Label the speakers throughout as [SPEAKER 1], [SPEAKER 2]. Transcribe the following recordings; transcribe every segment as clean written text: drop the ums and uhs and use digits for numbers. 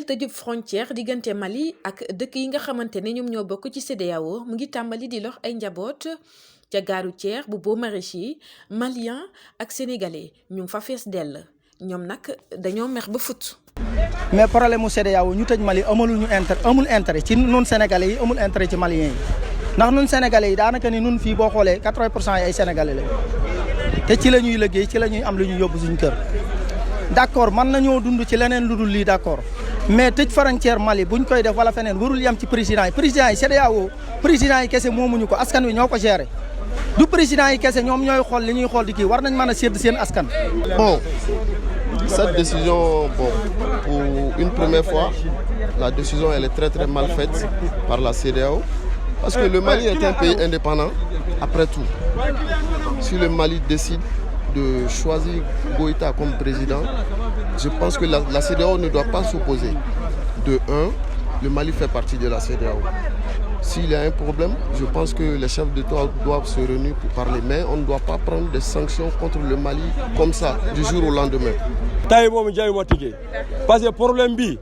[SPEAKER 1] ñeel tëjub frontière diggante Mali ak dëkk yi nga xamante ne ñoom ñoo bokk ci CEDEAO mu ngi tàmbali di lox ay njaboot ca gare routière bu Baux Maraîchers malien ak sénégalais ñu ngi fa fees dell ñoom nag dañoo mer ba fut.
[SPEAKER 2] mais problème mu CEDEAO ñu tëj Mali amul intérêt ci nun sénégalais yi amul intérêt ci maliens yi ndax nun sénégalais yi daanaka ni nun fii boo xoolee 80% yi ay sénégalais la te ci la ñuy liggéey ci la ñuy am lu ñu yóbbu suñu kër. d'accord mën nañoo dund ci leneen lu dul lii d'accord mais tëj frontière Mali buñ koy def wala feneen warul yem ci président yi CEDEAO président yi kese moomuñu ko askan wi ñoo ko gérer du président yi kese ñoom ñooy xool li ñuy xool di kii war nañ mën a sédd seen askan.
[SPEAKER 3] Bon, cette décision, bon, pour une première fois, la décision elle est très très mal faite par la CEDEAO parce que le Mali est un pays indépendant après tout. Si le Mali décide de choisir Goïta comme président, je pense que la CEDEAO ne doit pas s'opposer. De un, le Mali fait partie de la CEDEAO. S'il y a un problème, je pense que les chefs d'État doivent se réunir pour parler. Mais on ne doit pas prendre des sanctions contre le Mali comme ça, du jour au lendemain.
[SPEAKER 4] tey moom jaayuma ticket parce que problème bi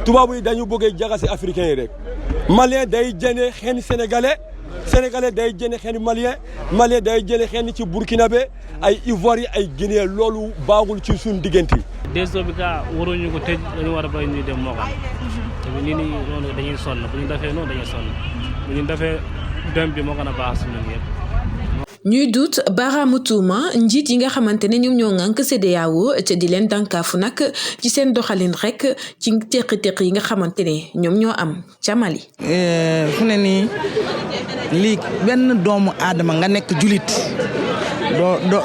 [SPEAKER 4] tubaab yi dañu bëgg jaxase africain yi rek malien day jëne xen sénégalais day jëne xen malien day jëne xen ci burkinabé ay ivoirien ay guinéen loolu baaxul ci suñu diggante yi.
[SPEAKER 5] déso bi ka waruñu ko tëj dañu war a bay ñuy dem moo xam te nit ñi noonu dañuy sonn bu ñu defee noonu dañuy sonn bu ñu defee dem bi moo gën a baax suñu yëpp.
[SPEAKER 1] ñuy duut baaraamu tuuma njiit yi nga xamante ne ñoom ñoo ŋànk CEDEAO te di leen dànkaafu nag ci seen doxalin rek ci teq-teq yi nga xamante ne ñoom ñoo am ca Mali.
[SPEAKER 2] fu ne nii lii benn doomu aadama nga nekk julit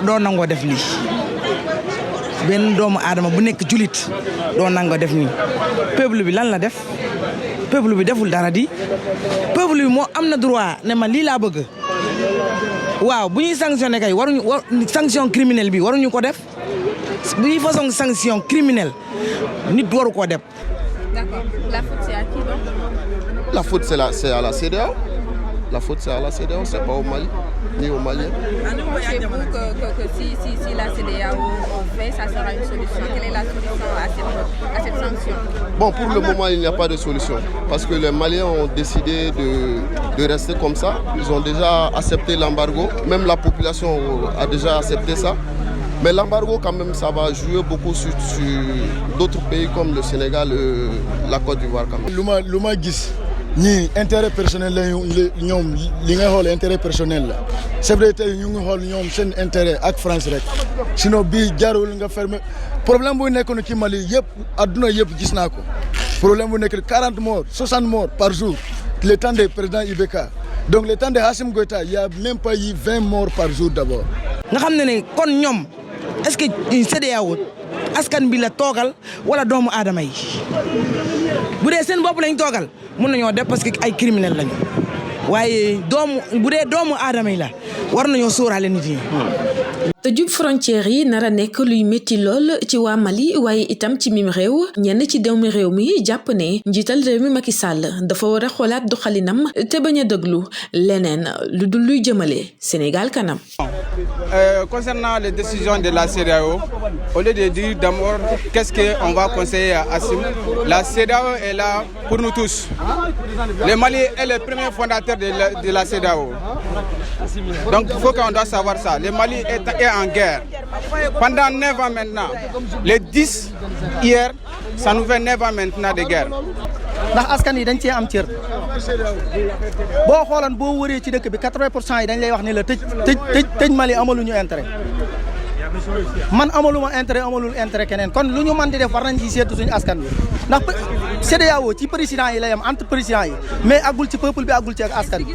[SPEAKER 2] doo nangoo def lii benn doomu aadama bu nekk julit doo nangoo def nii peuple bi lan la def peuple bi deful dara di peuple bi moo am na droit ne ma lii laa bëgg. waaw bu ñuy sanctionné kay sanction criminelle bi waruñu ko def bu ñuy façon sanction criminelle nit waru koo def.
[SPEAKER 6] D'accord. La faute c'est à qui donc?
[SPEAKER 3] La faute c'est à la CEDEAO. La faute c'est à la CEDEAO, c'est pas au Mali ni aux Maliens.
[SPEAKER 6] Pensez-vous que si la CEDEAO fait, ça sera une solution? Quelle est la solution à cette sanction?
[SPEAKER 3] Bon, pour le moment, il n'y a pas de solution. Parce que les Maliens ont décidé de rester comme ça. Ils ont déjà accepté l'embargo. Même la population a déjà accepté ça. Mais l'embargo, quand même, ça va jouer beaucoup sur d'autres pays comme le Sénégal, la Côte d'Ivoire quand même.
[SPEAKER 7] Luma gis ñii intérêt personnel la ñoom li nga xool intérêt personnel la c'est vrai tey ñu ngi xool ñoom seen intérêt ak France rek sinon bii jarul nga fermer problème bu nekkoon ci Mali yëpp adduna yëpp gis naa ko problème bu nekk 40 morts 60 morts par jour le temps de président IBK donc le temps de Assimi Goïta il y a même pas eu 20 morts par jour d'abord.
[SPEAKER 2] nga xam ne kon ñoom est-ce que CEDEAO askan bi la toogal wala doomu aadama yi bu dee seen bopp lañ toogal mun nañoo def parce que ay criminel lañu waaye bu dee doomu aadama yi la war nañoo sóoraale nit yi.
[SPEAKER 1] tëjub frontière yi nar a nekk luy métti lool ci waa Mali waaye itam ci mim réew ñenn ci doomi réew mi jàpp ne njiital réew mi Macky Sall dafa war a xoolaat doxalinam te bañ a déglu leneen lu dul luy jëmale Sénégal kanam.
[SPEAKER 8] Concernant les décisions de la CEDEAO, au lieu de dire d'abord qu'est-ce qu'on va conseiller à Assimi, la CEDEAO est là pour nous tous. Le Mali est le premier fondateur de la CEDEAO. Donc il faut qu'on doit savoir ça. Le Mali est en guerre. Pendant 9 ans maintenant, les 10 hier, ça nous fait 9 ans maintenant de guerre.
[SPEAKER 2] ndax askan yi dañ cee am cër boo xoolan boo wëree ci dëkk bi 80% yi dañ lay wax ni la tëj Mali amaluñu intérêt man amaluma intérêt keneen kon lu ñu mën di def war nañ ci seetu suñu askan wi ndax CEDEAO ci président yi la yam entre président yi mais agul ci peuple bi agul ci ak askan bi.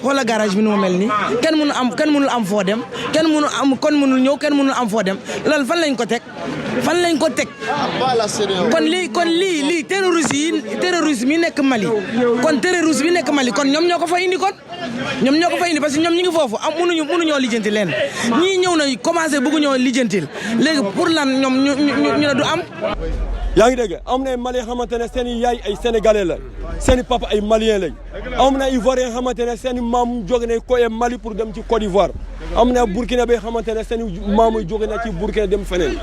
[SPEAKER 2] xoolal garage bi nu mu mel nii kenn mënul am foo dem kenn mënul ñëw kenn mënul am foo dem loolu fan lañ ko teg kon lii terroriste mi nekk Mali kon ñoom ñoo ko fa indi parce que ñoom ñi ngi foofu mënuñoo lijjanti leen ñii ñëw na commencé bëgguñoo lijjantil léegi pour lan ñoom ñu ne du am.
[SPEAKER 4] yaa ngi dégg am na Mali xamante ne seen i yaay ay sénégalais la seen i papa ay malien lañ am na ivoirien xamante ne seen i maam jóge na ko Mali pour dem ci Côte d'Ivoire am na burkina bay xamante ne seen i maam jóge na ci Burkina dem feneen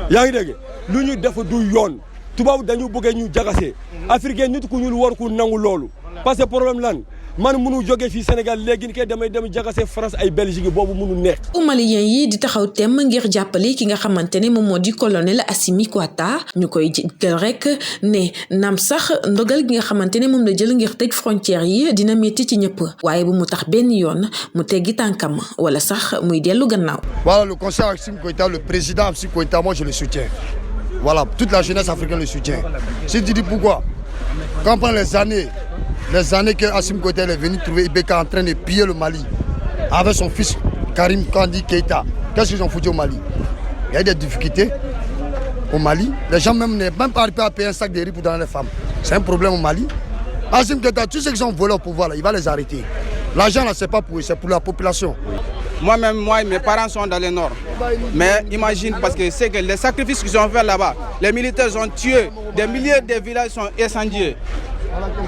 [SPEAKER 4] yaa ngi dégg lu ñu def du yoon tubaab dañu bëgg ñu jaxase africain nit ku ñuul war ku nangu loolu parce que problème lan man mënu jóge fii Sénégal léegi ni koy damay dem jaxase France ay Belgique boobu mënu nekk.
[SPEAKER 1] Malien yi di taxaw temm ngir jàppale ki nga xamante ne moom moo di colonel Assimi Goïta ñu koy jël rek ne naam sax ndogal gi nga xamante ne moom la jël ngir tëj frontières yi dina métti ci ñëpp waaye bu mu tax benn yoon mu teggi tànkam wala sax muy dellu gannaaw.
[SPEAKER 7] Voilà le conseil Assimi Goïta, le président Assimi Goïta, moi je le soutiens. Voilà, toute la jeunesse africaine le soutient. Si tu dis pourquoi, quand on prend les années que Assimi Goïta est venu trouver Ibeka en train de piller le Mali avec son fils Karim Kandi Keïta, qu'est-ce qu'ils ont foutu au Mali? Il y a des difficultés au Mali. Les gens même n'ont même pas arrivé à payer un sac de riz pour donner les femmes. C'est un problème au Mali. Assimi Goïta, tous ceux qui sont volés au pouvoir, là, il va les arrêter. L'argent, là, c'est pas pour eux, c'est pour la population.
[SPEAKER 8] Moi-même, mes parents sont dans le nord. Mais imagine, parce que c'est que les sacrifices qu'ils ont fait là-bas, les militaires ont tué, des milliers de villages sont incendiés,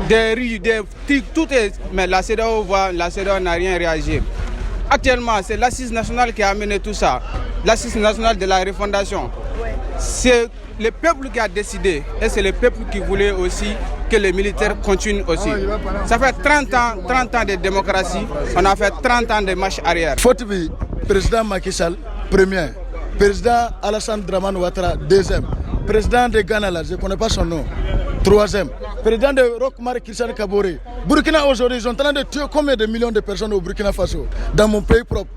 [SPEAKER 8] des rues, des trucs, tout est... Mais la CEDEAO n'a rien réagi. Actuellement, c'est l'Assise nationale qui a amené tout ça. L'Assise nationale de la refondation. C'est le peuple qui a décidé et c'est le peuple qui voulait aussi que les militaires continuent aussi. Ça fait 30 ans de démocratie, on a fait 30 ans de marche arrière.
[SPEAKER 7] Fotibi, président Macky Sall, premier. Président Alassane Dramane Ouattara, deuxième. Président de Ghana, là, je ne connais pas son nom, troisième. Président de Roch-Marc Christian Kaboré. Burkina aujourd'hui, ils sont en train de tuer combien de millions de personnes au Burkina Faso, dans mon pays propre.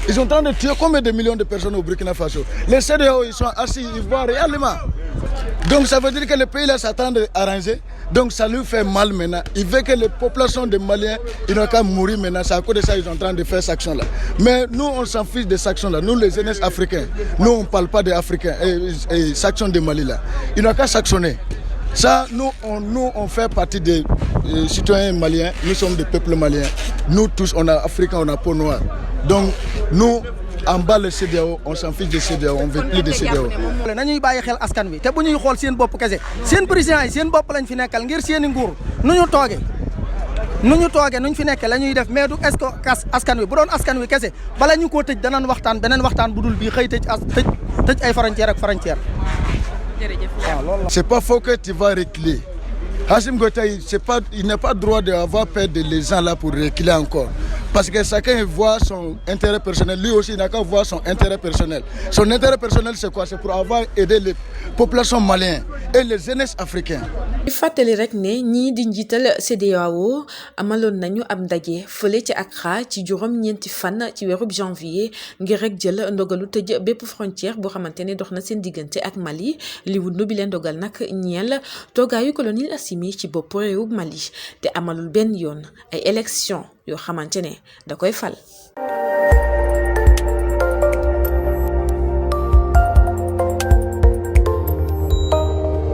[SPEAKER 7] Ils sont en train de tuer combien de millions de personnes au Burkina Faso. Les CEDEAO, ils sont assis, ils voient réellement. Donc ça veut dire que le pays là s'attend à arranger. Donc ça lui fait mal maintenant. Il veut que les populations de Maliens, ils n'ont qu'à mourir maintenant. C'est à cause de ça qu'ils sont en train de faire cette action là. Mais nous, on s'en fiche de cette action là. Nous, les jeunesses africains, nous, on ne parle pas des Africains et cette action de Mali là. Ils n'ont qu'à s'actionner. Ça, nous, on fait partie des citoyens maliens. Nous sommes des peuples maliens. Nous tous, on est africains, on a peau noire. Donc, nous, en bas le CEDEAO, on s'en fiche de CEDEAO, on ne veut plus de CEDEAO.
[SPEAKER 2] nañuy bàyyi xel askan wi te bu ñuy xool seen bopp kese seen président yi seen bopp lañ fi nekkal ngir seeni nguur nu ñu tooge nuñ fi nekkee la ñuy def mais du est-ce que askan wi bu doon askan wi kese bala ñu koo tëj danañ waxtaan beneen waxtaan bu dul bii xëy tëj ay frontière ak frontière.
[SPEAKER 7] C'est pas faux que tu vas reculer. Assimi Goïta, il n'a pas le droit d'avoir peur de les gens là pour reculer encore. Parce que chacun voit son intérêt personnel. Lui aussi, il n'a qu'à voir son intérêt personnel. Son intérêt personnel, c'est quoi? C'est pour avoir aidé les populations maliennes et les jeunesses africains.
[SPEAKER 1] di fàttali rek ne ñii di njiital CEDEAO amaloon nañu ab ndaje fële ci Accra ci juróom-ñeenti fan ci weerub janvier ngir rek jël ndogalu tëj bépp frontière boo xamante ne dox na seen diggante ak Mali li wundu bi leen dogal nag ñeel toogaayu colonel Assimi ci bopp réewub Mali te amalul benn yoon ay élection yoo xamante ne da koy fal.